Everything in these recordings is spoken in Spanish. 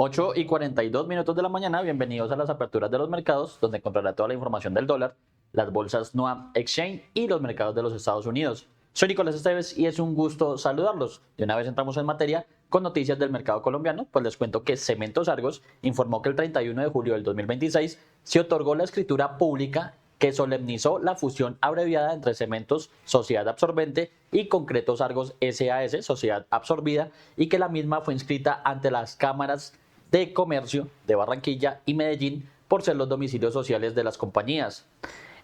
8:42 de la mañana, bienvenidos a las aperturas de los mercados, donde encontrará toda la información del dólar, las bolsas NOAM Exchange y los mercados de los Estados Unidos. Soy Nicolás Esteves y es un gusto saludarlos. De una vez entramos en materia con noticias del mercado colombiano, pues les cuento que Cementos Argos informó que el 31 de julio del 2026 se otorgó la escritura pública que solemnizó la fusión abreviada entre Cementos Sociedad Absorbente y Concretos Argos SAS Sociedad Absorbida, y que la misma fue inscrita ante las cámaras de comercio de Barranquilla y Medellín por ser los domicilios sociales de las compañías.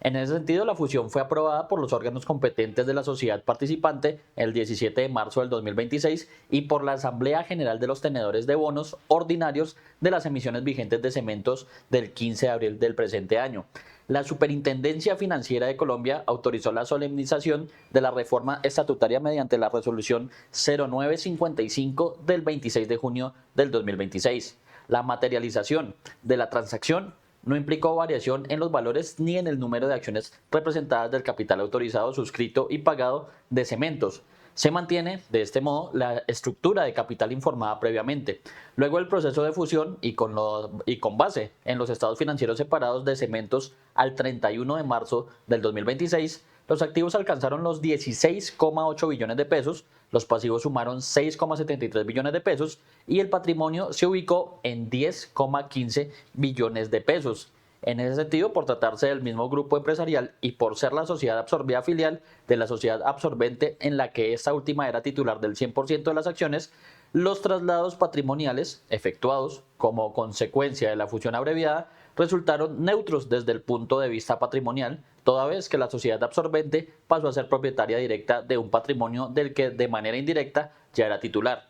En ese sentido, la fusión fue aprobada por los órganos competentes de la sociedad participante el 17 de marzo del 2026 y por la Asamblea General de los Tenedores de Bonos Ordinarios de las emisiones vigentes de Cementos del 15 de abril del presente año. La Superintendencia Financiera de Colombia autorizó la solemnización de la reforma estatutaria mediante la resolución 0955 del 26 de junio del 2026. La materialización de la transacción no implicó variación en los valores ni en el número de acciones representadas del capital autorizado, suscrito y pagado de Cementos. Se mantiene, de este modo, la estructura de capital informada previamente. Luego del proceso de fusión y con base en los estados financieros separados de Cementos al 31 de marzo del 2026, los activos alcanzaron los 16,8 billones de pesos, los pasivos sumaron 6,73 billones de pesos y el patrimonio se ubicó en 10,15 billones de pesos. En ese sentido, por tratarse del mismo grupo empresarial y por ser la sociedad absorbida filial de la sociedad absorbente en la que esta última era titular del 100% de las acciones, los traslados patrimoniales efectuados como consecuencia de la fusión abreviada resultaron neutros desde el punto de vista patrimonial, toda vez que la sociedad absorbente pasó a ser propietaria directa de un patrimonio del que de manera indirecta ya era titular.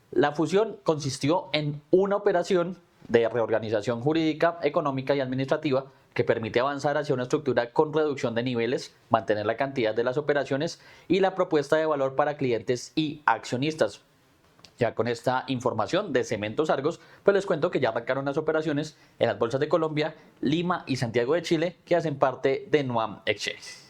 La fusión consistió en una operación de reorganización jurídica, económica y administrativa que permite avanzar hacia una estructura con reducción de niveles, mantener la cantidad de las operaciones y la propuesta de valor para clientes y accionistas. Ya con esta información de Cementos Argos, pues les cuento que ya arrancaron las operaciones en las bolsas de Colombia, Lima y Santiago de Chile, que hacen parte de NOAM Exchange.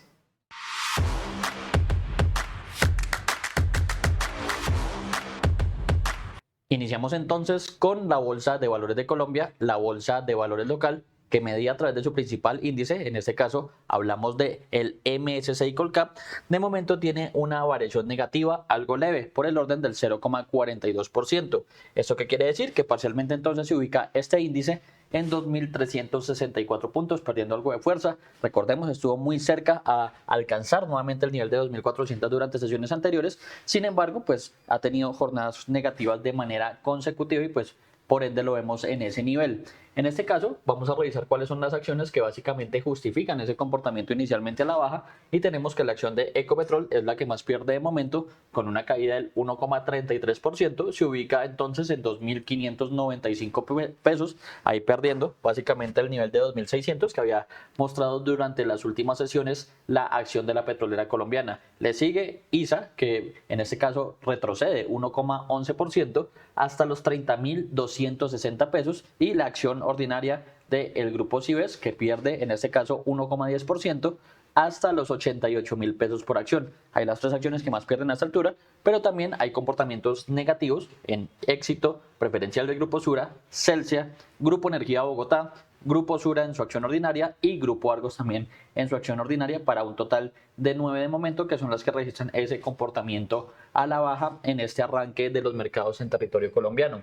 Iniciamos entonces con la Bolsa de Valores de Colombia, la Bolsa de Valores local, que medía a través de su principal índice. En este caso hablamos de el MSCI Colcap. De momento tiene una variación negativa algo leve, por el orden del 0,42%. ¿Esto qué quiere decir? Que parcialmente entonces se ubica este índice en 2.364 puntos, perdiendo algo de fuerza. Recordemos, estuvo muy cerca a alcanzar nuevamente el nivel de 2.400 durante sesiones anteriores. Sin embargo, pues ha tenido jornadas negativas de manera consecutiva y pues por ende lo vemos en ese nivel. En este caso vamos a revisar cuáles son las acciones que básicamente justifican ese comportamiento inicialmente a la baja, y tenemos que la acción de Ecopetrol es la que más pierde de momento, con una caída del 1,33%, se ubica entonces en 2.595 pesos, ahí perdiendo básicamente el nivel de 2.600 que había mostrado durante las últimas sesiones la acción de la petrolera colombiana. Le sigue ISA, que en este caso retrocede 1,11% hasta los 30.260 pesos, y la acción ordinaria del grupo Cibes, que pierde en este caso 1,10% hasta los 88.000 pesos por acción. Hay las tres acciones que más pierden a esta altura, pero también hay comportamientos negativos en Éxito, Preferencial del Grupo Sura, Celsia, Grupo Energía Bogotá, Grupo Sura en su acción ordinaria y Grupo Argos también en su acción ordinaria, para un total de 9 de momento, que son las que registran ese comportamiento a la baja en este arranque de los mercados en territorio colombiano.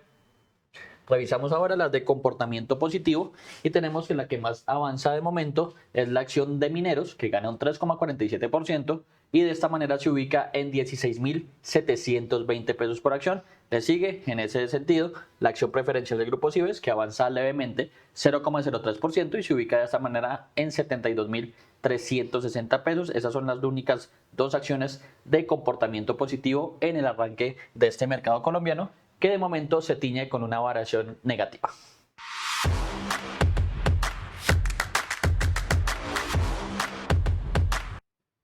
Revisamos ahora las de comportamiento positivo y tenemos que la que más avanza de momento es la acción de Mineros, que gana un 3,47% y de esta manera se ubica en 16.720 pesos por acción. Le sigue en ese sentido la acción preferencial del Grupo Cibes, que avanza levemente 0,03% y se ubica de esta manera en 72.360 pesos. Esas son las únicas dos acciones de comportamiento positivo en el arranque de este mercado colombiano, que de momento se tiñe con una variación negativa.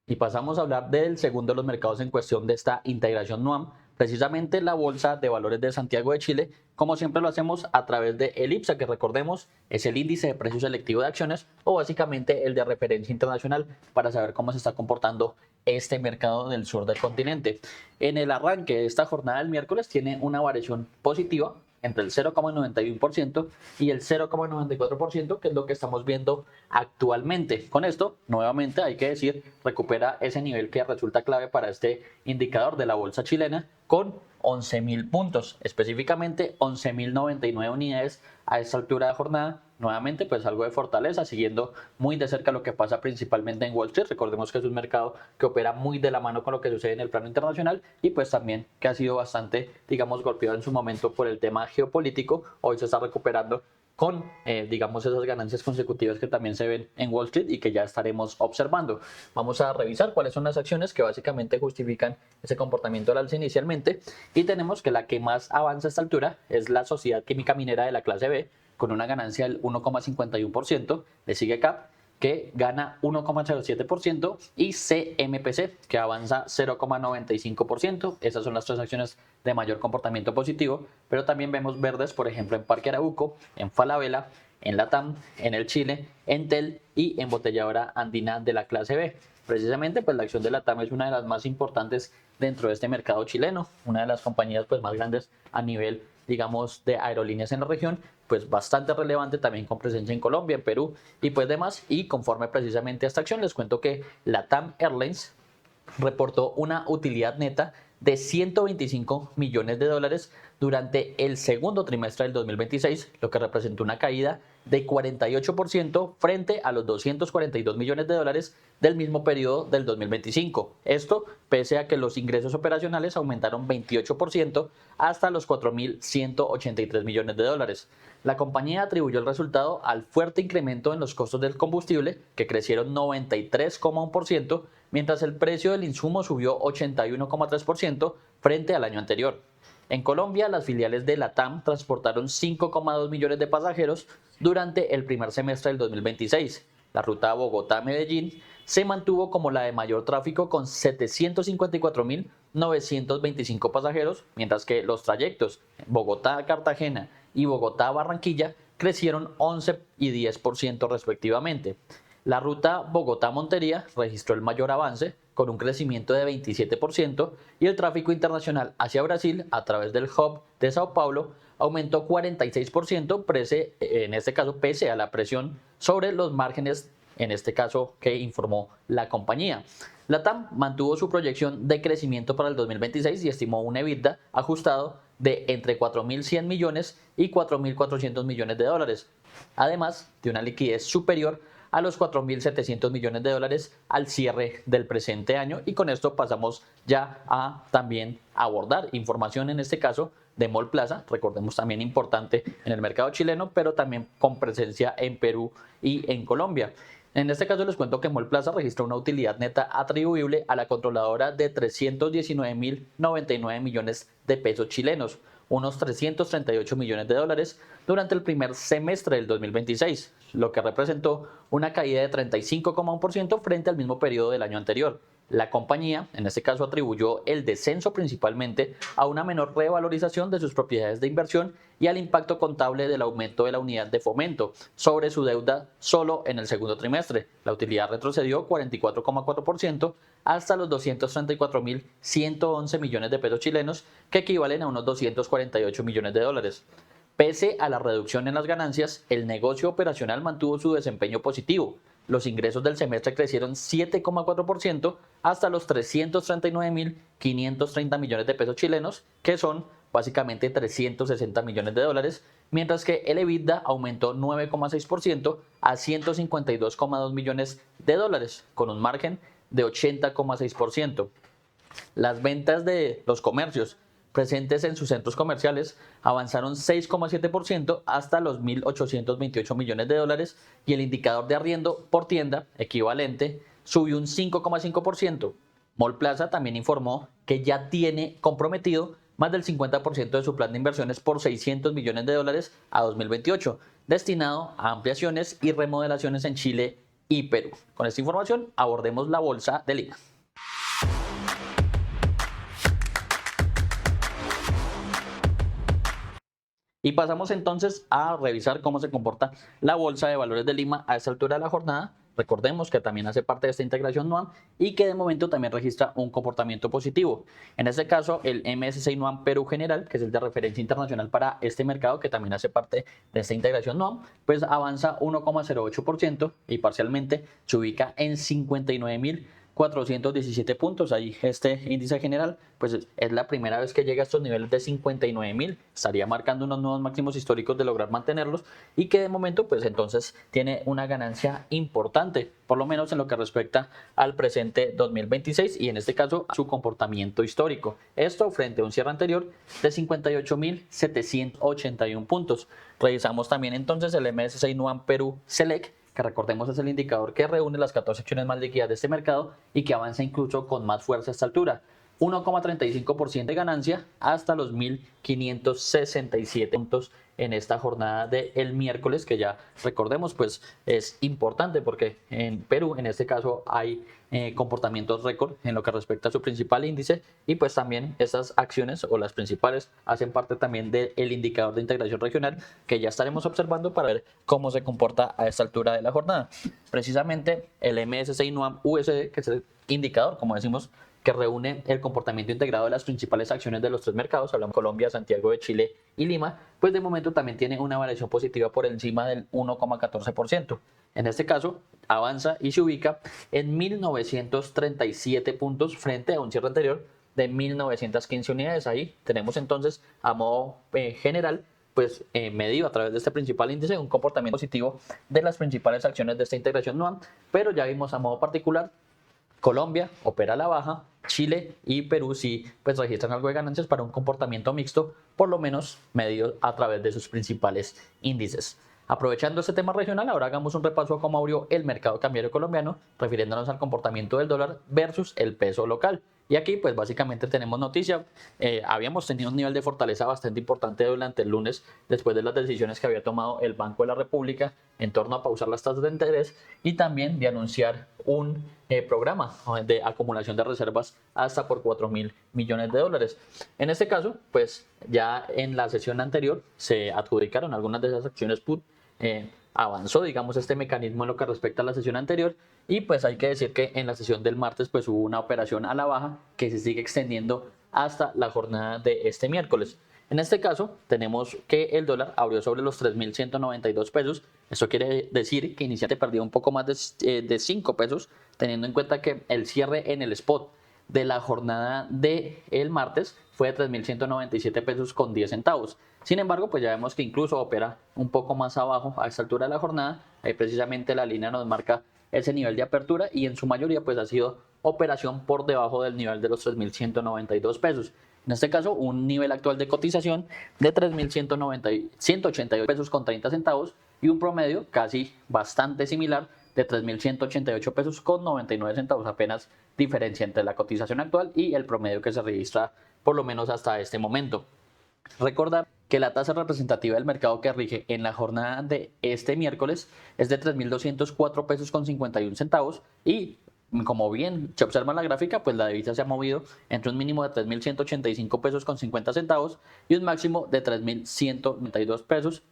Y pasamos a hablar del segundo de los mercados en cuestión de esta integración NOAM, precisamente la Bolsa de Valores de Santiago de Chile. Como siempre lo hacemos a través de el IPSA, que recordemos es el índice de precio selectivo de acciones, o básicamente el de referencia internacional, para saber cómo se está comportando este mercado del sur del continente. En el arranque de esta jornada del miércoles tiene una variación positiva entre el 0,91% y el 0,94%, que es lo que estamos viendo actualmente. Con esto, nuevamente hay que decir, recupera ese nivel que resulta clave para este indicador de la bolsa chilena con 11.000 puntos, específicamente 11.099 unidades a esta altura de jornada. Nuevamente, pues algo de fortaleza, siguiendo muy de cerca lo que pasa principalmente en Wall Street. Recordemos que es un mercado que opera muy de la mano con lo que sucede en el plano internacional y pues también que ha sido bastante, digamos, golpeado en su momento por el tema geopolítico. Hoy se está recuperando con, digamos, esas ganancias consecutivas que también se ven en Wall Street y que ya estaremos observando. Vamos a revisar cuáles son las acciones que básicamente justifican ese comportamiento al alza inicialmente, y tenemos que la que más avanza a esta altura es la Sociedad Química Minera de la clase B, con una ganancia del 1,51%, le sigue CAP, que gana 1,07%, y CMPC, que avanza 0,95%. Esas son las tres acciones de mayor comportamiento positivo, pero también vemos verdes, por ejemplo, en Parque Arauco, en Falabella, en Latam, en el Chile, en Tel y en Botelladora Andina de la clase B. Precisamente, pues la acción de Latam es una de las más importantes dentro de este mercado chileno, una de las compañías pues más grandes a nivel, digamos, de aerolíneas en la región, pues bastante relevante también con presencia en Colombia, en Perú y pues demás. Y conforme precisamente a esta acción, les cuento que Latam Airlines reportó una utilidad neta de 125 millones de dólares durante el segundo trimestre del 2026, lo que representó una caída de 48% frente a los 242 millones de dólares del mismo periodo del 2025. Esto pese a que los ingresos operacionales aumentaron 28% hasta los 4.183 millones de dólares. La compañía atribuyó el resultado al fuerte incremento en los costos del combustible, que crecieron 93,1%, mientras el precio del insumo subió 81,3% frente al año anterior. En Colombia, las filiales de LATAM transportaron 5,2 millones de pasajeros durante el primer semestre del 2026. La ruta Bogotá-Medellín se mantuvo como la de mayor tráfico con 754.925 pasajeros, mientras que los trayectos Bogotá-Cartagena y Bogotá-Barranquilla crecieron 11 y 10% respectivamente. La ruta Bogotá-Montería registró el mayor avance, con un crecimiento de 27%, y el tráfico internacional hacia Brasil a través del hub de Sao Paulo aumentó 46%, en este caso pese a la presión sobre los márgenes, en este caso que informó la compañía. LATAM mantuvo su proyección de crecimiento para el 2026 y estimó un EBITDA ajustado de entre 4.100 millones y 4.400 millones de dólares, además de una liquidez superior a los 4.700 millones de dólares al cierre del presente año. Y con esto pasamos ya a también abordar información, en este caso de Mallplaza, recordemos también importante en el mercado chileno, pero también con presencia en Perú y en Colombia. En este caso les cuento que Mallplaza registró una utilidad neta atribuible a la controladora de 319.099 millones de pesos chilenos, unos 338 millones de dólares durante el primer semestre del 2026, lo que representó una caída de 35,1% frente al mismo periodo del año anterior. La compañía, en este caso, atribuyó el descenso principalmente a una menor revalorización de sus propiedades de inversión y al impacto contable del aumento de la unidad de fomento sobre su deuda solo en el segundo trimestre. La utilidad retrocedió 44,4% hasta los 234.111 millones de pesos chilenos, que equivalen a unos 248 millones de dólares. Pese a la reducción en las ganancias, el negocio operacional mantuvo su desempeño positivo. Los ingresos del semestre crecieron 7,4% hasta los 339.530 millones de pesos chilenos, que son básicamente 360 millones de dólares, mientras que el EBITDA aumentó 9,6% a 152,2 millones de dólares, con un margen de 80,6%. Las ventas de los comercios presentes en sus centros comerciales avanzaron 6,7% hasta los 1.828 millones de dólares, y el indicador de arriendo por tienda equivalente subió un 5,5%. Mallplaza también informó que ya tiene comprometido más del 50% de su plan de inversiones por 600 millones de dólares a 2028, destinado a ampliaciones y remodelaciones en Chile y Perú. Con esta información abordemos la Bolsa de Lima. Y pasamos entonces a revisar cómo se comporta la Bolsa de Valores de Lima a esta altura de la jornada. recordemos que también hace parte de esta integración NUAM y que de momento también registra un comportamiento positivo. En este caso, el MSCI NUAM Perú General, que es el de referencia internacional para este mercado, que también hace parte de esta integración NUAM, pues avanza 1,08% y parcialmente se ubica en 59.417 puntos. Ahí este índice general pues es la primera vez que llega a estos niveles de 59.000, estaría marcando unos nuevos máximos históricos de lograr mantenerlos y que de momento pues entonces tiene una ganancia importante, por lo menos en lo que respecta al presente 2026 y en este caso a su comportamiento histórico. Esto frente a un cierre anterior de 58.781 puntos. Revisamos también entonces el MSCI NUAM Perú Select, que recordemos es el indicador que reúne las 14 acciones más líquidas de este mercado y que avanza incluso con más fuerza a esta altura. 1,35% de ganancia hasta los 1.567 puntos en esta jornada del miércoles, que ya recordemos pues es importante porque en Perú en este caso hay comportamientos récord en lo que respecta a su principal índice y pues también estas acciones o las principales hacen parte también del indicador de integración regional que ya estaremos observando para ver cómo se comporta a esta altura de la jornada. Precisamente el MSCI NUAM USD, que es el indicador, como decimos, que reúne el comportamiento integrado de las principales acciones de los tres mercados, hablamos de Colombia, Santiago de Chile y Lima, pues de momento también tiene una variación positiva por encima del 1,14%. En este caso, avanza y se ubica en 1.937 puntos frente a un cierre anterior de 1.915 unidades. Ahí tenemos entonces, a modo general, pues medido a través de este principal índice, un comportamiento positivo de las principales acciones de esta integración NUAM, pero ya vimos a modo particular, Colombia opera a la baja, Chile y Perú sí pues registran algo de ganancias para un comportamiento mixto, por lo menos medido a través de sus principales índices. Aprovechando este tema regional, ahora hagamos un repaso a cómo abrió el mercado cambiario colombiano, refiriéndonos al comportamiento del dólar versus el peso local. Y aquí pues básicamente tenemos noticia, habíamos tenido un nivel de fortaleza bastante importante durante el lunes después de las decisiones que había tomado el Banco de la República en torno a pausar las tasas de interés y también de anunciar un programa de acumulación de reservas hasta por 4.000 millones de dólares. En este caso pues ya en la sesión anterior se adjudicaron algunas de esas acciones put, avanzó digamos este mecanismo en lo que respecta a la sesión anterior y pues hay que decir que en la sesión del martes pues hubo una operación a la baja que se sigue extendiendo hasta la jornada de este miércoles. En este caso tenemos que el dólar abrió sobre los 3.192 pesos, eso quiere decir que inicialmente perdió un poco más de 5 pesos, teniendo en cuenta que el cierre en el spot de la jornada del martes fue de 3.197 pesos con 10 centavos. Sin embargo, pues ya vemos que incluso opera un poco más abajo a esta altura de la jornada. Ahí precisamente la línea nos marca ese nivel de apertura y en su mayoría pues ha sido operación por debajo del nivel de los 3.192 pesos. En este caso, un nivel actual de cotización de 3.188 pesos con 30 centavos y un promedio casi bastante similar de 3.188 pesos con 99 centavos, apenas diferencia entre la cotización actual y el promedio que se registra por lo menos hasta este momento. Recordar que la tasa representativa del mercado que rige en la jornada de este miércoles es de 3.204 pesos con 51 centavos y como bien se observa en la gráfica, pues la divisa se ha movido entre un mínimo de 3.185 pesos con 50 centavos y un máximo de 3.192 pesos,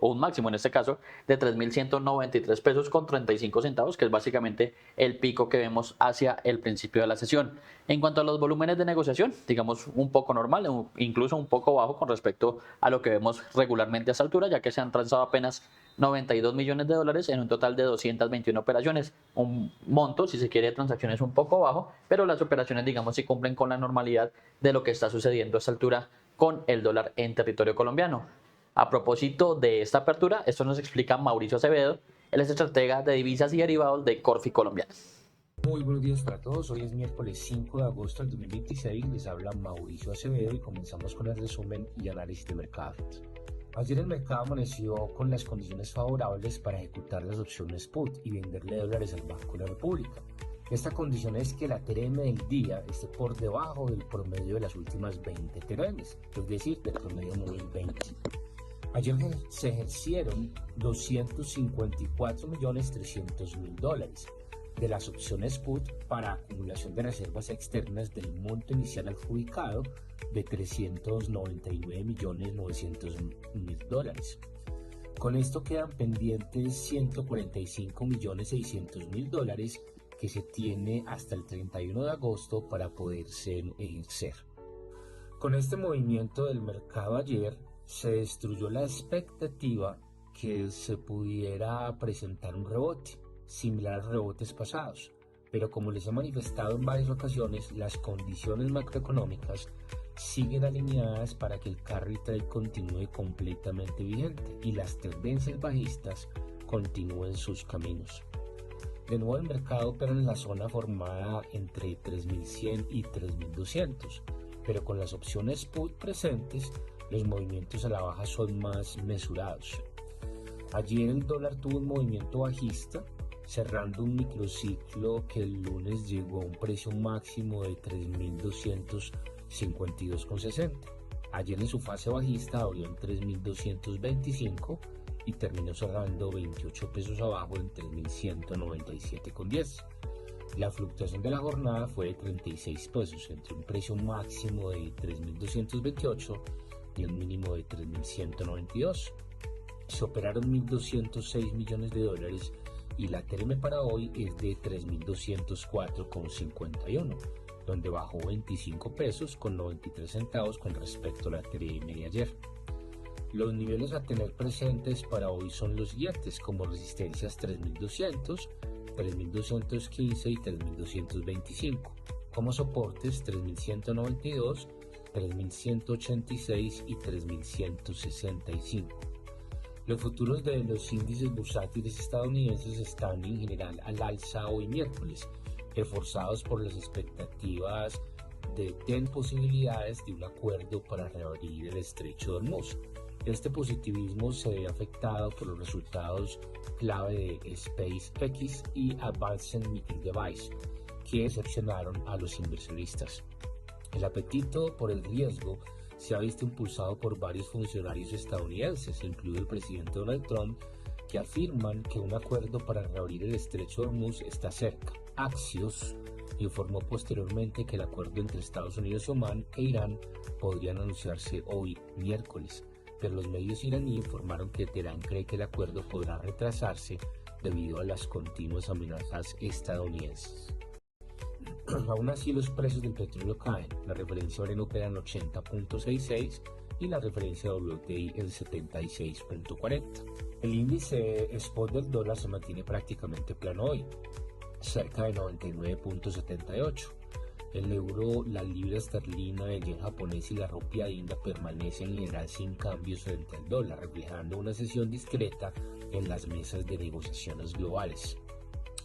o un máximo en este caso de 3.193 pesos con 35 centavos, que es básicamente el pico que vemos hacia el principio de la sesión. En cuanto a los volúmenes de negociación, digamos un poco normal, incluso un poco bajo con respecto a lo que vemos regularmente a esta altura, ya que se han transado apenas 92 millones de dólares en un total de 221 operaciones. Un monto, si se quiere, de transacciones un poco bajo, pero las operaciones, digamos, sí cumplen con la normalidad de lo que está sucediendo a esta altura con el dólar en territorio colombiano. A propósito de esta apertura, esto nos explica Mauricio Acevedo, él es estratega de divisas y derivados de Corfi Colombiana. Muy buenos días para todos, hoy es miércoles 5 de agosto del 2026, les habla Mauricio Acevedo y comenzamos con el resumen y análisis de mercados. Ayer el mercado amaneció con las condiciones favorables para ejecutar las opciones put y venderle dólares al Banco de la República. Esta condición es que la TRM del día esté por debajo del promedio de las últimas 20 TRMs, es decir, del promedio móvil 20. Ayer se ejercieron 254.300.000 dólares de las opciones put para acumulación de reservas externas del monto inicial adjudicado de 399.900.000 dólares. Con esto quedan pendientes 145.600.000 dólares que se tiene hasta el 31 de agosto para poderse ejercer. Con este movimiento del mercado ayer se destruyó la expectativa que se pudiera presentar un rebote, similar a rebotes pasados, pero como les he manifestado en varias ocasiones, las condiciones macroeconómicas siguen alineadas para que el carry trade continúe completamente vigente y las tendencias bajistas continúen sus caminos. De nuevo el mercado opera en la zona formada entre 3.100 y 3.200, pero con las opciones put presentes, los movimientos a la baja son más mesurados. Ayer el dólar tuvo un movimiento bajista, cerrando un microciclo que el lunes llegó a un precio máximo de 3.252,60. Ayer en su fase bajista abrió en 3.225 y terminó cerrando 28 pesos abajo en 3.197,10. La fluctuación de la jornada fue de 36 pesos entre un precio máximo de 3.228 y un mínimo de 3.192. Se operaron 1.206 millones de dólares y la TRM para hoy es de 3.204,51, donde bajó 25 pesos con 93 centavos con respecto a la TRM de ayer. Los niveles a tener presentes para hoy son los siguientes, como resistencias 3.200, 3.215 y 3.225, como soportes 3.192, 3.186 y 3.165. Los futuros de los índices bursátiles estadounidenses están en general al alza hoy miércoles, reforzados por las expectativas de posibilidades de un acuerdo para reabrir el estrecho de Hormuz. Este positivismo se ve afectado por los resultados clave de SpaceX y Advanced Micro Devices, que decepcionaron a los inversionistas. El apetito por el riesgo se ha visto impulsado por varios funcionarios estadounidenses, incluido el presidente Donald Trump, que afirman que un acuerdo para reabrir el estrecho de Hormuz está cerca. Axios informó posteriormente que el acuerdo entre Estados Unidos, Omán e Irán podrían anunciarse hoy, miércoles, pero los medios iraníes informaron que Teherán cree que el acuerdo podrá retrasarse debido a las continuas amenazas estadounidenses. Aún así, los precios del petróleo caen. La referencia Brent opera en 80.66 y la referencia WTI en 76.40. El índice spot del dólar se mantiene prácticamente plano hoy, cerca de 99.78. El euro, la libra esterlina, el yen japonés y la rupia india permanecen en general sin cambios frente al dólar, reflejando una sesión discreta en las mesas de negociaciones globales.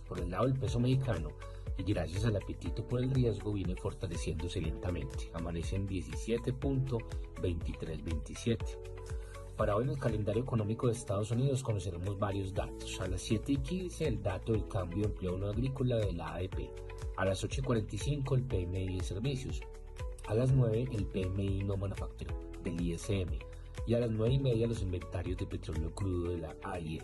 Por el lado del peso mexicano, y gracias al apetito por el riesgo, viene fortaleciéndose lentamente. Amanece en 17.2327. Para hoy en el calendario económico de Estados Unidos conoceremos varios datos. A las 7:15 el dato del cambio de empleo no agrícola de la ADP. A las 8:45 el PMI de servicios. A las 9 el PMI no manufacturero del ISM. Y a las 9:30 los inventarios de petróleo crudo de la AIE.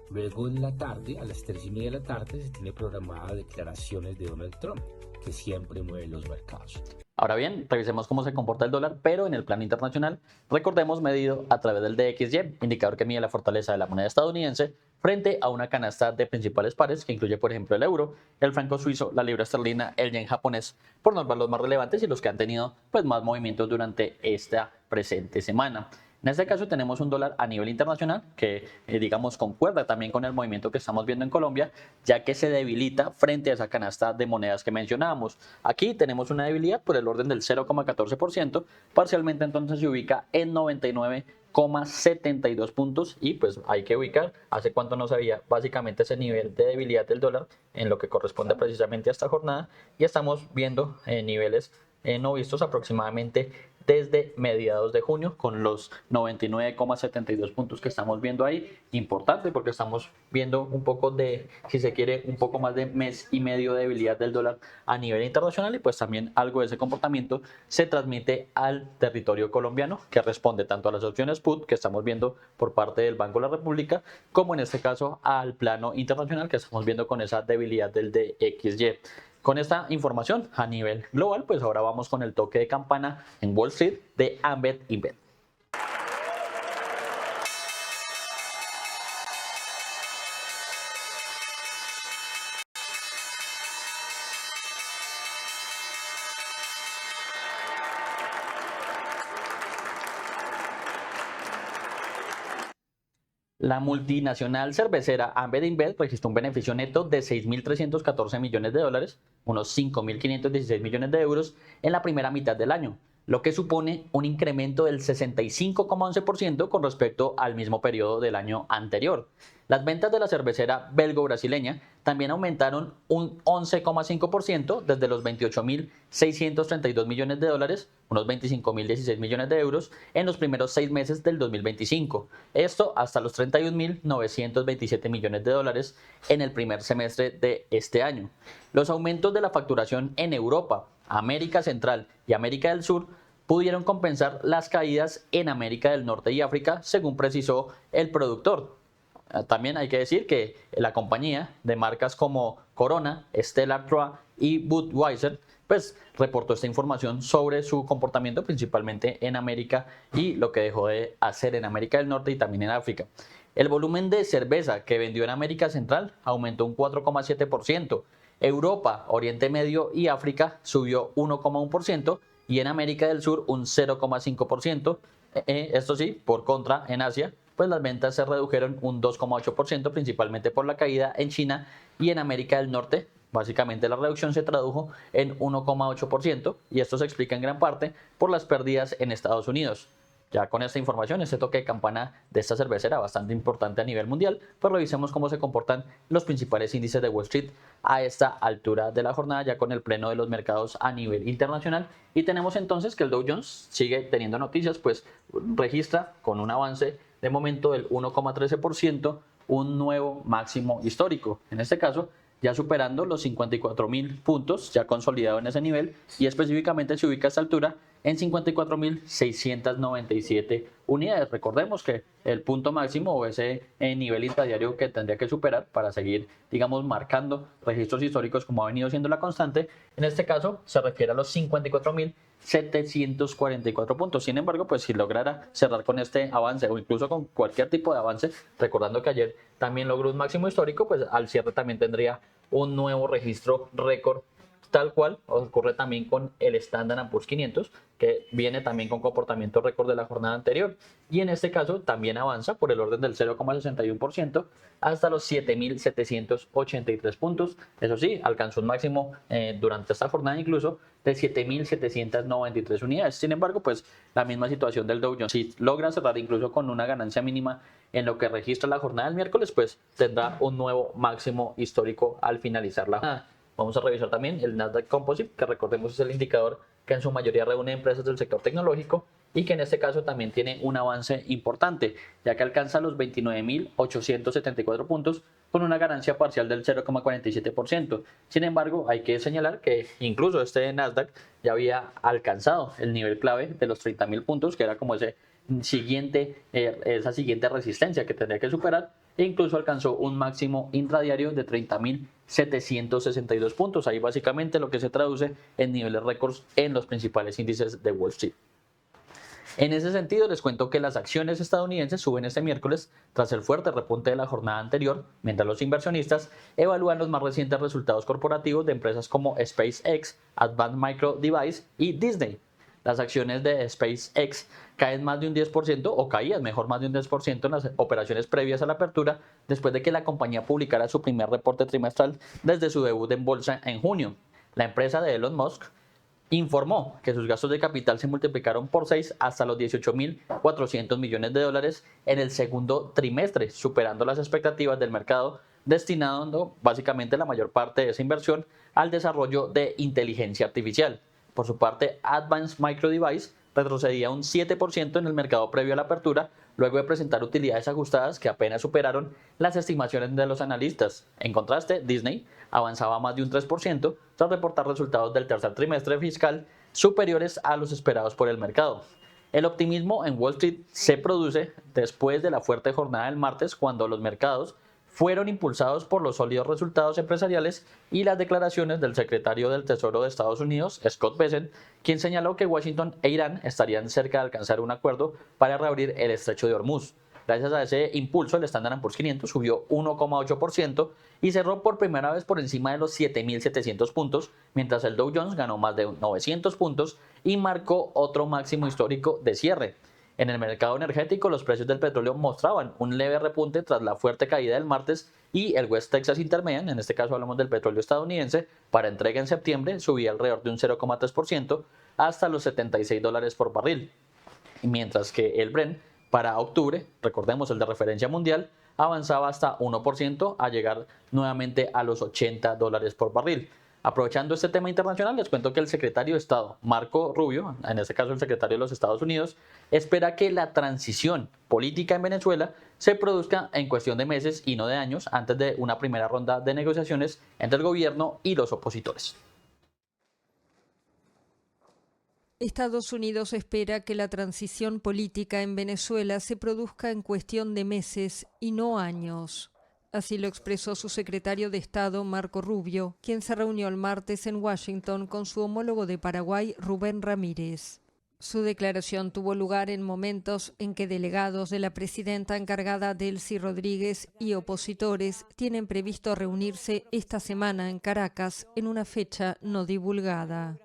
Luego en la tarde, a las 3:30 de la tarde, se tiene programadas declaraciones de Donald Trump, que siempre mueve los mercados. Ahora bien, revisemos cómo se comporta el dólar, pero en el plano internacional, recordemos medido a través del DXY, indicador que mide la fortaleza de la moneda estadounidense frente a una canasta de principales pares que incluye, por ejemplo, el euro, el franco suizo, la libra esterlina, el yen japonés, por nombrar los más relevantes y los que han tenido pues, más movimientos durante esta presente semana. En este caso tenemos un dólar a nivel internacional que, digamos, concuerda también con el movimiento que estamos viendo en Colombia, ya que se debilita frente a esa canasta de monedas que mencionábamos. Aquí tenemos una debilidad por el orden del 0,14%, parcialmente entonces se ubica en 99,72 puntos y pues hay que ubicar hace cuánto no se había básicamente ese nivel de debilidad del dólar en lo que corresponde precisamente a esta jornada y estamos viendo niveles no vistos aproximadamente desde mediados de junio con los 99,72 puntos que estamos viendo ahí. Importante porque estamos viendo un poco de, si se quiere, un poco más de mes y medio de debilidad del dólar a nivel internacional y pues también algo de ese comportamiento se transmite al territorio colombiano que responde tanto a las opciones put que estamos viendo por parte del Banco de la República como en este caso al plano internacional que estamos viendo con esa debilidad del DXY. Con esta información a nivel global, pues ahora vamos con el toque de campana en Wall Street de Ambet Invent. La multinacional cervecera Ambev InBev registró un beneficio neto de 6.314 millones de dólares, unos 5.516 millones de euros, en la primera mitad del año, lo que supone un incremento del 65,11% con respecto al mismo periodo del año anterior. Las ventas de la cervecera belgo-brasileña también aumentaron un 11,5% desde los 28.632 millones de dólares, unos 25.016 millones de euros, en los primeros 6 meses del 2025. Esto hasta los 31.927 millones de dólares en el primer semestre de este año. Los aumentos de la facturación en Europa, América Central y América del Sur pudieron compensar las caídas en América del Norte y África, según precisó el productor. También hay que decir que la compañía de marcas como Corona, Stella Artois y Budweiser pues reportó esta información sobre su comportamiento principalmente en América y lo que dejó de hacer en América del Norte y también en África. El volumen de cerveza que vendió en América Central aumentó un 4,7%. Europa, Oriente Medio y África subió 1,1% y en América del Sur un 0,5%. Esto sí, por contra, en Asia, pues las ventas se redujeron un 2,8%, principalmente por la caída en China y en América del Norte. Básicamente la reducción se tradujo en 1,8% y esto se explica en gran parte por las pérdidas en Estados Unidos. Ya con esta información, este toque de campana de esta cervecera bastante importante a nivel mundial, pues revisemos cómo se comportan los principales índices de Wall Street a esta altura de la jornada, ya con el pleno de los mercados a nivel internacional. Y tenemos entonces que el Dow Jones sigue teniendo noticias, pues registra con un avance de momento del 1,13%, un nuevo máximo histórico. En este caso, ya superando los 54.000 puntos, ya consolidado en ese nivel, y específicamente se ubica a esta altura en 54.697 unidades. Recordemos que el punto máximo o ese nivel intradiario que tendría que superar para seguir, digamos, marcando registros históricos como ha venido siendo la constante, en este caso se refiere a los 54.744 puntos. Sin embargo, pues si lograra cerrar con este avance o incluso con cualquier tipo de avance, recordando que ayer también logró un máximo histórico, pues al cierre también tendría un nuevo registro récord, tal cual ocurre también con el Standard & Poor's 500, que viene también con comportamiento récord de la jornada anterior, y en este caso también avanza por el orden del 0,61% hasta los 7.783 puntos. Eso sí, alcanzó un máximo durante esta jornada incluso de 7.793 unidades. Sin embargo, pues la misma situación del Dow Jones, si logra cerrar incluso con una ganancia mínima en lo que registra la jornada del miércoles, pues tendrá un nuevo máximo histórico al finalizar la jornada. Vamos a revisar también el Nasdaq Composite, que recordemos es el indicador que en su mayoría reúne empresas del sector tecnológico y que en este caso también tiene un avance importante, ya que alcanza los 29.874 puntos con una ganancia parcial del 0,47%. Sin embargo, hay que señalar que incluso este Nasdaq ya había alcanzado el nivel clave de los 30.000 puntos, que era como esa siguiente resistencia que tendría que superar, e incluso alcanzó un máximo intradiario de 30.762 puntos. Ahí básicamente lo que se traduce en niveles récords en los principales índices de Wall Street. En ese sentido, les cuento que las acciones estadounidenses suben este miércoles tras el fuerte repunte de la jornada anterior, mientras los inversionistas evalúan los más recientes resultados corporativos de empresas como SpaceX, Advanced Micro Devices y Disney. Las acciones de SpaceX caen más de un 10% o caían mejor más de un 10% en las operaciones previas a la apertura después de que la compañía publicara su primer reporte trimestral desde su debut en bolsa en junio. La empresa de Elon Musk informó que sus gastos de capital se multiplicaron por 6 hasta los 18.400 millones de dólares en el segundo trimestre, superando las expectativas del mercado, destinando básicamente la mayor parte de esa inversión al desarrollo de inteligencia artificial. Por su parte, Advanced Micro Devices retrocedía un 7% en el mercado previo a la apertura, luego de presentar utilidades ajustadas que apenas superaron las estimaciones de los analistas. En contraste, Disney avanzaba más de un 3% tras reportar resultados del tercer trimestre fiscal superiores a los esperados por el mercado. El optimismo en Wall Street se produce después de la fuerte jornada del martes, cuando los mercados fueron impulsados por los sólidos resultados empresariales y las declaraciones del secretario del Tesoro de Estados Unidos, Scott Bessent, quien señaló que Washington e Irán estarían cerca de alcanzar un acuerdo para reabrir el estrecho de Hormuz. Gracias a ese impulso, el Standard & Poor's 500 subió 1,8% y cerró por primera vez por encima de los 7.700 puntos, mientras el Dow Jones ganó más de 900 puntos y marcó otro máximo histórico de cierre. En el mercado energético, los precios del petróleo mostraban un leve repunte tras la fuerte caída del martes y el West Texas Intermediate, en este caso hablamos del petróleo estadounidense, para entrega en septiembre subía alrededor de un 0,3% hasta los $76 por barril. Mientras que el Brent para octubre, recordemos el de referencia mundial, avanzaba hasta 1% a llegar nuevamente a los $80 por barril. Aprovechando este tema internacional, les cuento que el secretario de Estado, Marco Rubio, en este caso el secretario de los Estados Unidos, espera que la transición política en Venezuela se produzca en cuestión de meses y no de años antes de una primera ronda de negociaciones entre el gobierno y los opositores. Estados Unidos espera que la transición política en Venezuela se produzca en cuestión de meses y no años. Así lo expresó su secretario de Estado, Marco Rubio, quien se reunió el martes en Washington con su homólogo de Paraguay, Rubén Ramírez. Su declaración tuvo lugar en momentos en que delegados de la presidenta encargada Delcy Rodríguez y opositores tienen previsto reunirse esta semana en Caracas en una fecha no divulgada.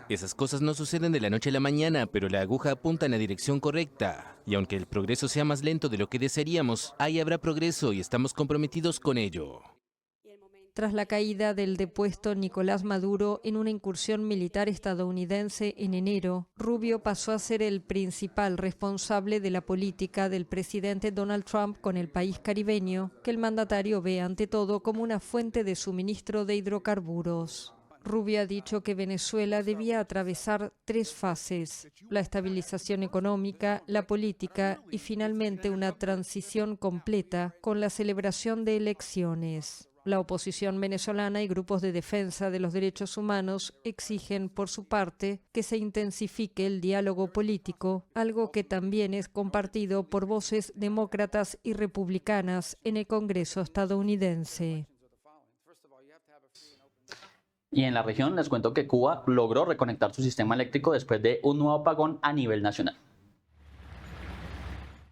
Esas cosas no suceden de la noche a la mañana, pero la aguja apunta en la dirección correcta. Y aunque el progreso sea más lento de lo que desearíamos, ahí habrá progreso y estamos comprometidos con ello. Tras la caída del depuesto Nicolás Maduro en una incursión militar estadounidense en enero, Rubio pasó a ser el principal responsable de la política del presidente Donald Trump con el país caribeño, que el mandatario ve ante todo como una fuente de suministro de hidrocarburos. Rubio ha dicho que Venezuela debía atravesar 3 fases: la estabilización económica, la política y finalmente una transición completa con la celebración de elecciones. La oposición venezolana y grupos de defensa de los derechos humanos exigen, por su parte, que se intensifique el diálogo político, algo que también es compartido por voces demócratas y republicanas en el Congreso estadounidense. Y en la región les cuento que Cuba logró reconectar su sistema eléctrico después de un nuevo apagón a nivel nacional.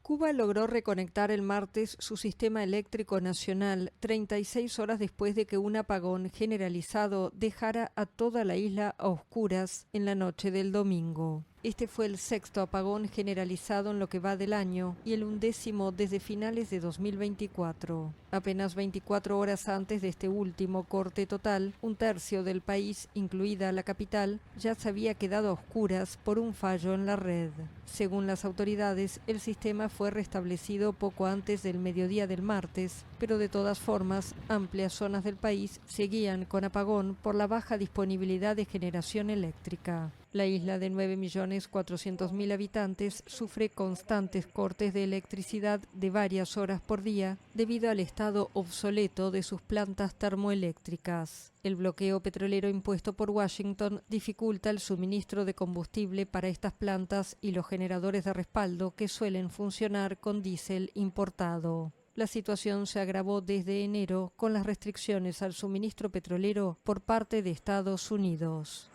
Cuba logró reconectar el martes su sistema eléctrico nacional 36 horas después de que un apagón generalizado dejara a toda la isla a oscuras en la noche del domingo. Este fue el 6º apagón generalizado en lo que va del año y el 11º desde finales de 2024. Apenas 24 horas antes de este último corte total, un tercio del país, incluida la capital, ya se había quedado a oscuras por un fallo en la red. Según las autoridades, el sistema fue restablecido poco antes del mediodía del martes, pero de todas formas, amplias zonas del país seguían con apagón por la baja disponibilidad de generación eléctrica. La isla de 9.400.000 habitantes sufre constantes cortes de electricidad de varias horas por día debido al estado obsoleto de sus plantas termoeléctricas. El bloqueo petrolero impuesto por Washington dificulta el suministro de combustible para estas plantas y los generadores de respaldo que suelen funcionar con diésel importado. La situación se agravó desde enero con las restricciones al suministro petrolero por parte de Estados Unidos.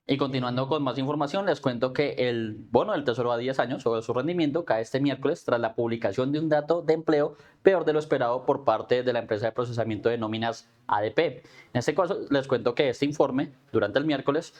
Y continuando con más información, les cuento que el bono del Tesoro a 10 años sobre su rendimiento cae este miércoles tras la publicación de un dato de empleo peor de lo esperado por parte de la empresa de procesamiento de nóminas ADP. En este caso, les cuento que este informe, durante el miércoles,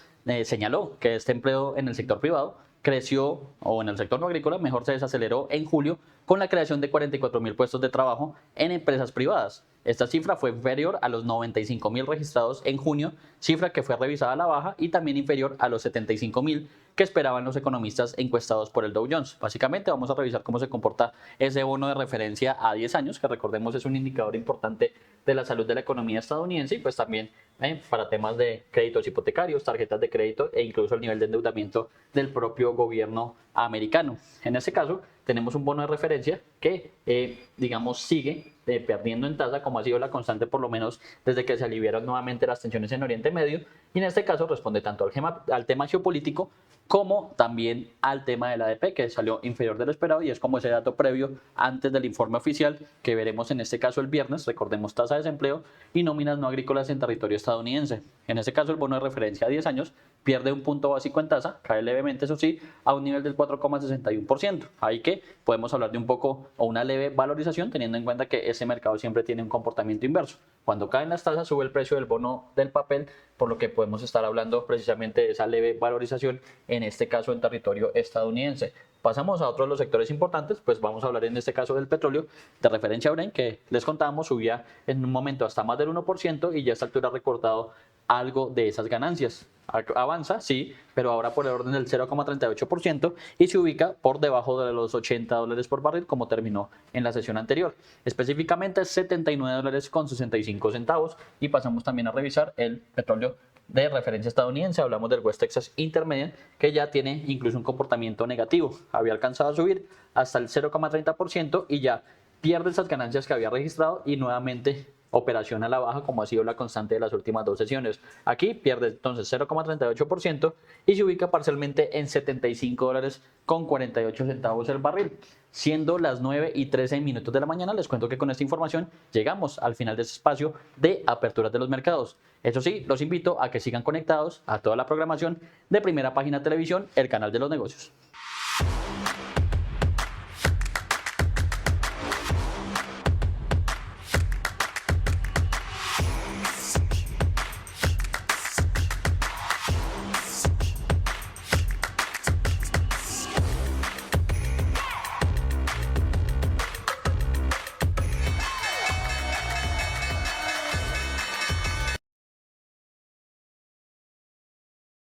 señaló que este empleo en el sector privado creció, o en el sector no agrícola, mejor se desaceleró en julio con la creación de 44.000 puestos de trabajo en empresas privadas. Esta cifra fue inferior a los 95.000 registrados en junio, cifra que fue revisada a la baja, y también inferior a los 75.000 que esperaban los economistas encuestados por el Dow Jones. Básicamente vamos a revisar cómo se comporta ese bono de referencia a 10 años, que recordemos es un indicador importante de la salud de la economía estadounidense y pues también para temas de créditos hipotecarios, tarjetas de crédito e incluso el nivel de endeudamiento del propio gobierno americano. En este caso tenemos un bono de referencia que digamos sigue perdiendo en tasa, como ha sido la constante por lo menos desde que se aliviaron nuevamente las tensiones en Oriente Medio, y en este caso responde tanto al tema geopolítico como también al tema del ADP, que salió inferior de lo esperado, y es como ese dato previo antes del informe oficial que veremos en este caso el viernes. Recordemos tasa de desempleo y nóminas no agrícolas en territorio estadounidense. En este caso el bono de referencia a 10 años pierde un punto básico en tasa, cae levemente, eso sí, a un nivel del 4,61%. Ahí que podemos hablar de un poco o una leve valorización, teniendo en cuenta que ese mercado siempre tiene un comportamiento inverso. Cuando caen las tasas, sube el precio del bono del papel, por lo que podemos estar hablando precisamente de esa leve valorización, en este caso en territorio estadounidense. Pasamos a otros de los sectores importantes, pues vamos a hablar en este caso del petróleo, de referencia a Brent, que les contábamos, subía en un momento hasta más del 1% y ya a esta altura ha recortado algo de esas ganancias. Avanza, sí, pero ahora por el orden del 0,38% y se ubica por debajo de los $80 por barril como terminó en la sesión anterior. Específicamente $79,65 y pasamos también a revisar el petróleo de referencia estadounidense. Hablamos del West Texas Intermediate, que ya tiene incluso un comportamiento negativo. Había alcanzado a subir hasta el 0,30% y ya pierde esas ganancias que había registrado y nuevamente operación a la baja, como ha sido la constante de las últimas dos sesiones. Aquí pierde entonces 0,38% y se ubica parcialmente en $75,48 el barril. Siendo las 9:13 de la mañana, les cuento que con esta información llegamos al final de este espacio de aperturas de los mercados. Eso sí, los invito a que sigan conectados a toda la programación de Primera Página Televisión, el canal de los negocios.